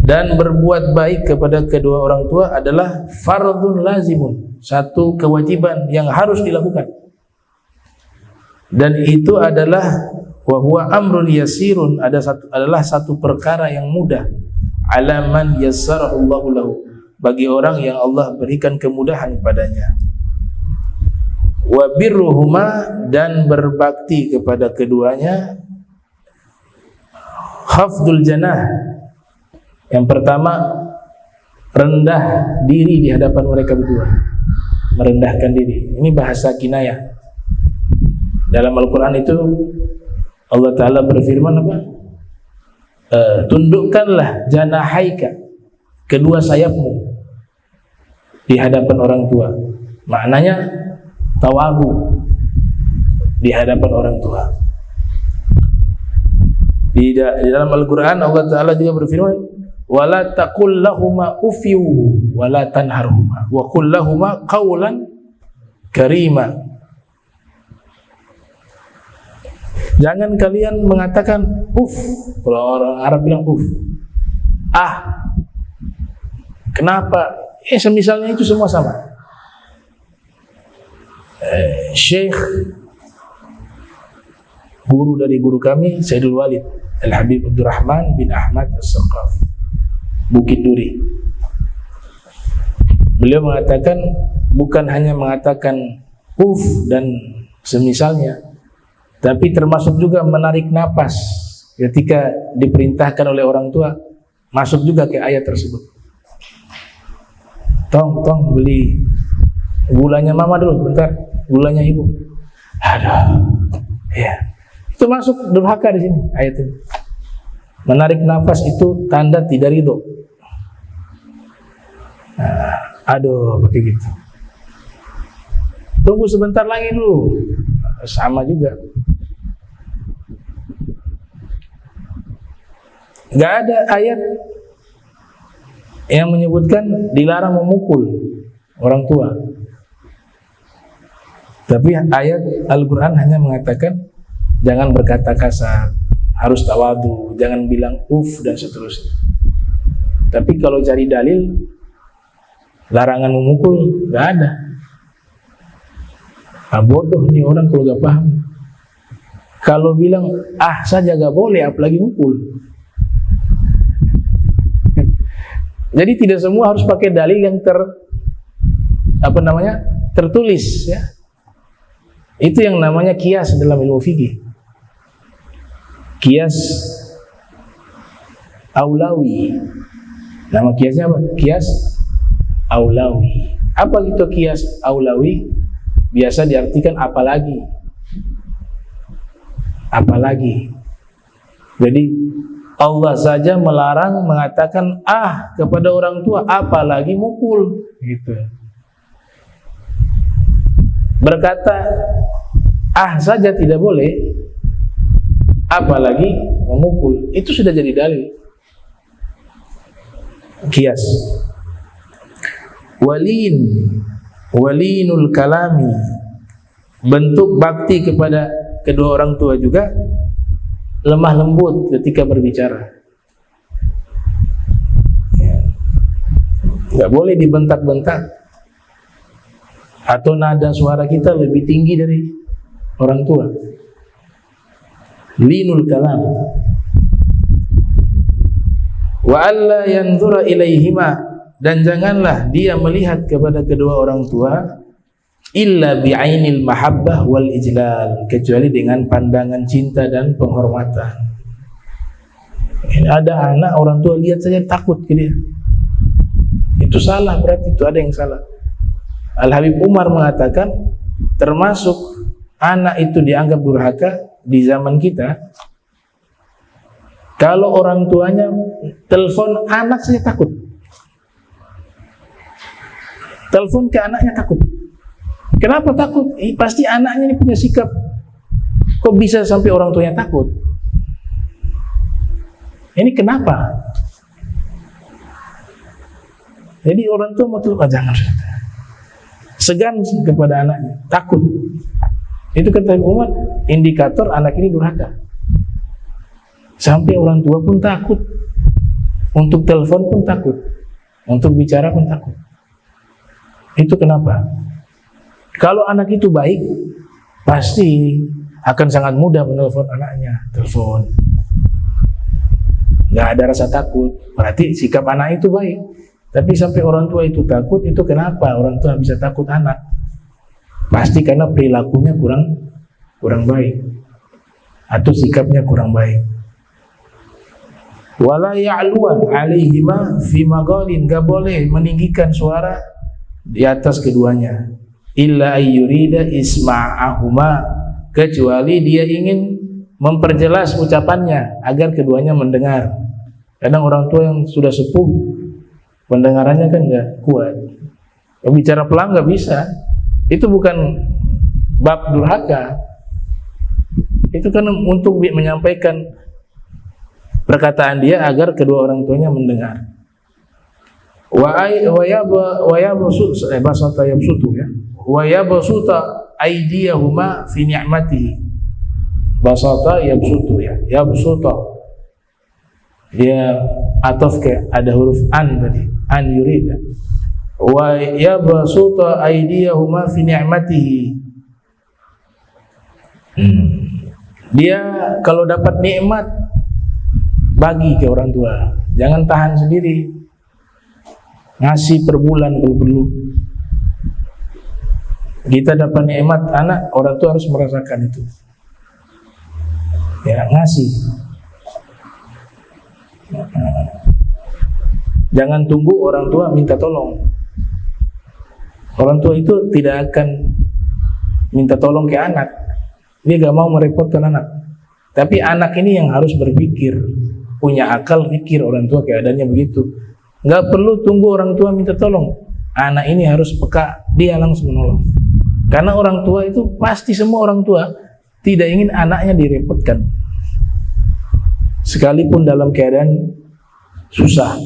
Dan berbuat baik kepada kedua orang tua adalah fardun lazimun, satu kewajiban yang harus dilakukan. Dan itu adalah wa huwa amrun yasirun, adalah satu perkara yang mudah, ala man yassarahu Allahu lahu, bagi orang yang Allah berikan kemudahan padanya. Wa birruhuma, dan berbakti kepada keduanya, khafdul janah, yang pertama rendah diri di hadapan mereka berdua, merendahkan diri. Ini bahasa kinayah. Dalam Al-Quran itu Allah Ta'ala berfirman apa? Tundukkanlah janahaika, kedua sayapmu di hadapan orang tua. Maknanya tawadhu di hadapan orang tua. Di dalam Al-Quran Allah Ta'ala juga berfirman, wala taqul lahuma uffiu wala tanharhuma wa qul lahuma qawlan karima. Jangan kalian mengatakan kalau orang Arab bilang Kenapa? Semisalnya itu semua sama. Syekh, guru dari guru kami, Sayyidul Walid Al-Habib Abdurrahman bin Ahmad As-Saqaf, Bukit Duri. Beliau mengatakan, bukan hanya mengatakan dan semisalnya, tapi termasuk juga menarik napas ketika diperintahkan oleh orang tua, masuk juga ke ayat tersebut. Tong beli gulanya mama dulu, bentar, gulanya ibu. Aduh, ya, itu masuk durhaka di sini ayat ini. Menarik nafas itu tanda tidak ridho. Aduh, pakai gitu. Tunggu sebentar lagi dulu, sama juga. Gak ada ayat yang menyebutkan dilarang memukul orang tua. Tapi ayat Al-Quran hanya mengatakan jangan berkata kasar, harus tawadu, jangan bilang dan seterusnya. Tapi kalau cari dalil larangan memukul, gak ada. Bodoh nih orang kalau gak paham. Kalau bilang saja gak boleh, apalagi mukul. Jadi tidak semua harus pakai dalil yang tertulis, ya. Itu yang namanya kias dalam ilmu fikih. Kias aulawi. Nama kiasnya apa? Kias aulawi. Apa itu kias aulawi? Biasa diartikan apalagi. Jadi Allah saja melarang mengatakan kepada orang tua, apalagi mukul, gitu. Berkata saja tidak boleh, apalagi memukul, itu sudah jadi dalil. Kias. Walinul kalami, bentuk bakti kepada kedua orang tua juga lemah lembut ketika berbicara. Nggak boleh dibentak-bentak, atau nada suara kita lebih tinggi dari orang tua. Linul kalam. Wa alla yanzura ilaihima, dan janganlah dia melihat kepada kedua orang tua illa bi'ainil mahabbah wal ijlal, kecuali dengan pandangan cinta dan penghormatan. Ini ada anak orang tua lihat saja takut ke dia. Itu salah, berarti itu ada yang salah. Al-Habib Umar mengatakan termasuk anak itu dianggap durhaka di zaman kita kalau orang tuanya telepon anak saja takut. Telepon ke anaknya takut. Kenapa takut? Pasti anaknya ini punya sikap. Kok bisa sampai orang tuanya takut? Ini kenapa? Jadi orang tua mau telepon, jangan. Segan kepada anaknya, takut. Itu kata Umar, indikator anak ini durhaka. Sampai orang tua pun takut. Untuk telepon pun takut. Untuk bicara pun takut. Itu kenapa? Kalau anak itu baik, pasti akan sangat mudah menelpon anaknya. Telepon, nggak ada rasa takut. Berarti sikap anak itu baik. Tapi sampai orang tua itu takut, itu kenapa orang tua bisa takut anak? Pasti karena perilakunya kurang baik, atau sikapnya kurang baik. Wala ya'luan alaihima fi maghalin, nggak boleh meninggikan suara di atas keduanya. Illa ayyurida isma'ahuma, kecuali dia ingin memperjelas ucapannya agar keduanya mendengar. Kadang orang tua yang sudah sepuh pendengarannya kan nggak kuat, bicara pelan nggak bisa. Itu bukan bab durhaka, itu kan untuk menyampaikan perkataan dia agar kedua orang tuanya mendengar. Wa yabsuta aydiyahuma fi ni'matihi. Basata yabsutu, ya, yabsuta dia ataf ke ada huruf an tadi, an yurida wa yabsuta aydiyahuma fi ni'matihi. Dia kalau dapat nikmat bagi ke orang tua, jangan tahan sendiri, ngasih per bulan kalau perlu. Kita dapat nikmat anak, orang tua harus merasakan itu, ya, ngasih. Jangan tunggu orang tua minta tolong. Orang tua itu tidak akan minta tolong ke anak, dia gak mau merepotkan anak. Tapi anak ini yang harus berpikir, punya akal pikir. Orang tua keadaannya begitu, gak perlu tunggu orang tua minta tolong. Anak ini harus peka, dia langsung menolong. Karena orang tua itu pasti, semua orang tua tidak ingin anaknya direpotkan, sekalipun dalam keadaan susah.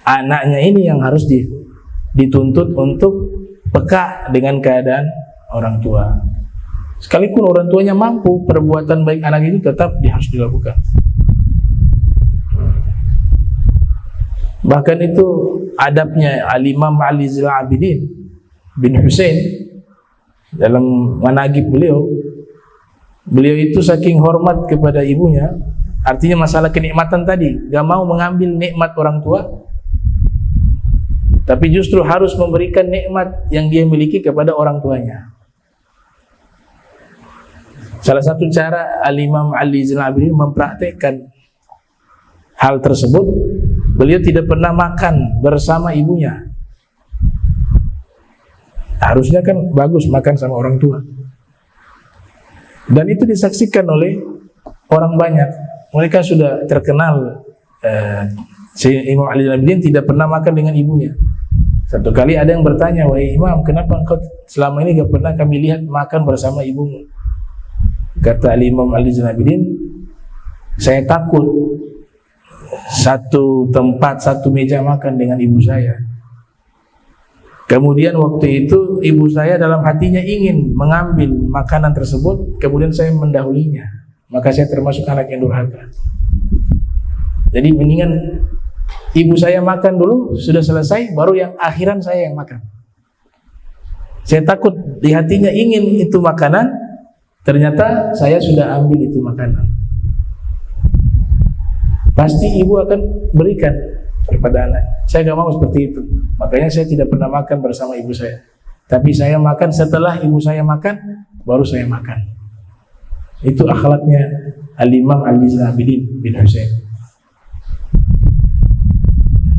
Anaknya ini yang harus dituntut untuk peka dengan keadaan orang tua. Sekalipun orang tuanya mampu, perbuatan baik anak itu tetap harus dilakukan. Bahkan itu adabnya Al-Imam Ali Zainal Abidin bin Husain dalam managib beliau. Beliau itu saking hormat kepada ibunya, artinya masalah kenikmatan tadi, gak mau mengambil nikmat orang tua, tapi justru harus memberikan nikmat yang dia miliki kepada orang tuanya. Salah satu cara Al-Imam Ali Zainal Abidin mempraktekkan hal tersebut, beliau tidak pernah makan bersama ibunya. Harusnya kan bagus makan sama orang tua. Dan itu disaksikan oleh orang banyak. Mereka sudah terkenal. Imam Ali Zainal Abidin tidak pernah makan dengan ibunya. Satu kali ada yang bertanya, "Wahai Imam, kenapa engkau selama ini gak pernah kami lihat makan bersama ibumu?" Kata Imam Ali Zainal Abidin, "Saya takut satu tempat, satu meja makan dengan ibu saya. Kemudian waktu itu ibu saya dalam hatinya ingin mengambil makanan tersebut, kemudian saya mendahulinya. Maka saya termasuk anak yang durhaka. Jadi mendingan ibu saya makan dulu, sudah selesai, baru yang akhiran saya yang makan. Saya takut di hatinya ingin itu makanan, ternyata saya sudah ambil itu makanan. Pasti ibu akan berikan kepada anak. Saya gak mau seperti itu. Makanya saya tidak pernah makan bersama ibu saya. Tapi saya makan setelah ibu saya makan, baru saya makan." Itu akhlaknya Al-Imam Ali Zainal Abidin bin Husain.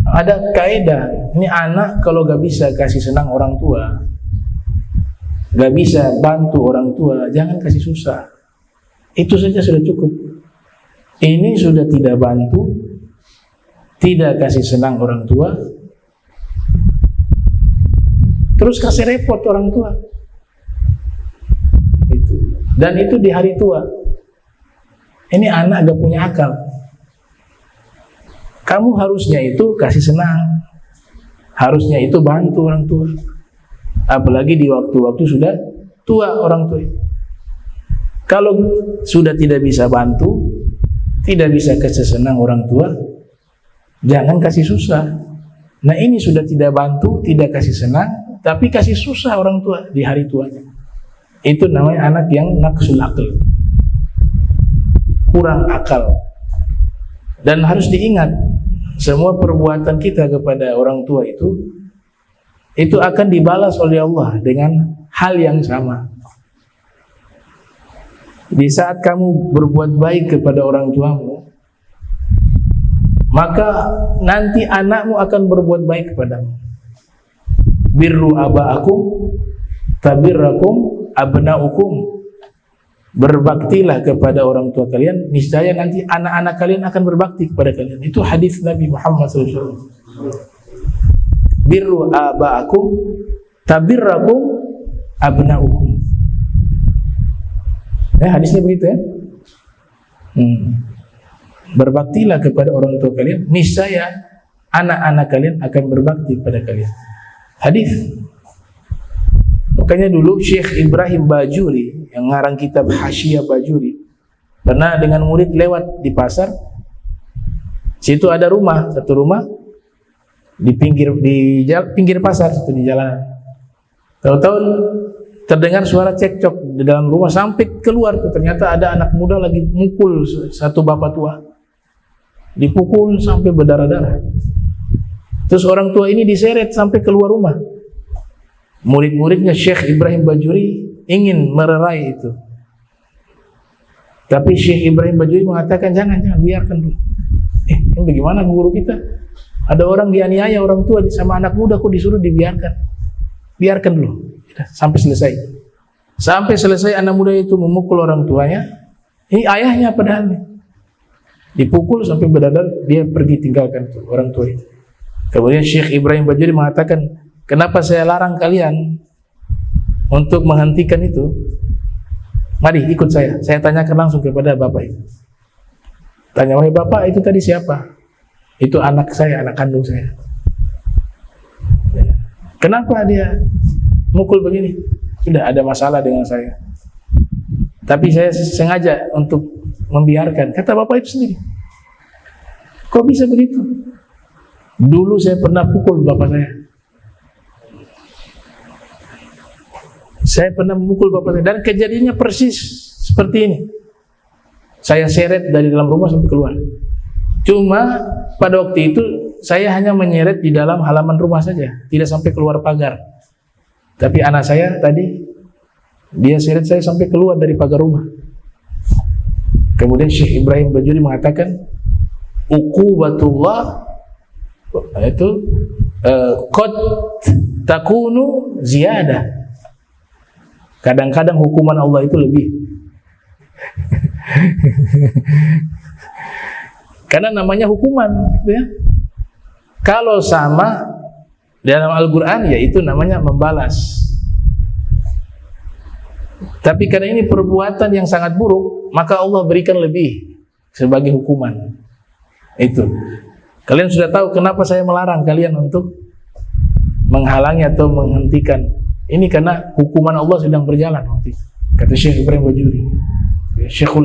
Ada kaidah, ini anak kalau gak bisa kasih senang orang tua, gak bisa bantu orang tua, jangan kasih susah. Itu saja sudah cukup. Ini sudah tidak bantu, tidak kasih senang orang tua, terus kasih repot orang tua. Itu. Dan itu di hari tua. Ini anak gak punya akal. Kamu harusnya itu kasih senang, harusnya itu bantu orang tua. Apalagi di waktu-waktu sudah tua orang tua. Kalau sudah tidak bisa bantu, tidak bisa kasih senang orang tua, jangan kasih susah. Nah ini sudah tidak bantu, tidak kasih senang, tapi kasih susah orang tua di hari tuanya. Itu namanya anak yang naqsul aql, kurang akal. Dan harus diingat, semua perbuatan kita kepada orang tua itu akan dibalas oleh Allah dengan hal yang sama. Di saat kamu berbuat baik kepada orang tuamu, maka nanti anakmu akan berbuat baik kepadamu. Birru aba'akum tabirrakum abna'ukum. Berbaktilah kepada orang tua kalian, niscaya nanti anak-anak kalian akan berbakti kepada kalian. Itu hadis Nabi Muhammad SAW. Birru aba'akum tabirrakum abna'ukum. Hadisnya begitu ya. Berbaktilah kepada orang tua kalian, niscaya anak-anak kalian akan berbakti kepada kalian. Hadis. Makanya dulu Syekh Ibrahim Bajuri yang ngarang kitab Hasyiah Bajuri pernah dengan murid lewat di pasar. Situ ada rumah, satu rumah di pinggir pasar itu di jalanan. Tahu-tahu terdengar suara cekcok di dalam rumah sampai keluar tuh, ternyata ada anak muda lagi mukul satu bapak tua. Dipukul sampai berdarah-darah. Terus orang tua ini diseret sampai keluar rumah. Murid-muridnya Syekh Ibrahim Bajuri ingin melerai itu. Tapi Syekh Ibrahim Bajuri mengatakan jangan biarkan dulu. Ini bagaimana guru kita? Ada orang dianiaya orang tua sama anak muda kok disuruh dibiarkan. Biarkan dulu sampai selesai. Sampai selesai anak muda itu memukul orang tuanya. Ini ayahnya padahal nih. Dipukul sampai berdarah, dia pergi tinggalkan tuh orang tua itu. Kemudian Syekh Ibrahim Bajuri mengatakan, kenapa saya larang kalian untuk menghentikan itu? Mari ikut saya tanyakan langsung kepada bapak itu. Tanya, wahai bapak, itu tadi siapa? Itu anak saya, anak kandung saya. Kenapa dia mukul begini? Sudah ada masalah dengan saya. Tapi saya sengaja untuk membiarkan. Kata bapak itu sendiri. Kok bisa begitu? Dulu saya pernah pukul bapak saya. Saya pernah memukul bapak saya. Dan kejadiannya persis seperti ini. Saya seret dari dalam rumah sampai keluar. Cuma pada waktu itu saya hanya menyeret di dalam halaman rumah saja. Tidak sampai keluar pagar. Tapi anak saya tadi, dia seret saya sampai keluar dari pagar rumah. Kemudian Syekh Ibrahim Bajuri mengatakan, uqubatullah itu qad takunu ziyadah. Kadang-kadang hukuman Allah itu lebih. Karena namanya hukuman, ya. Kalau sama dalam Al-Quran, ya itu namanya membalas. Tapi karena ini perbuatan yang sangat buruk, maka Allah berikan lebih sebagai hukuman. Itu. Kalian sudah tahu kenapa saya melarang kalian untuk menghalangi atau menghentikan. Ini karena hukuman Allah sedang berjalan. Kata Syekh Ibrahim Bajuri, Syekhul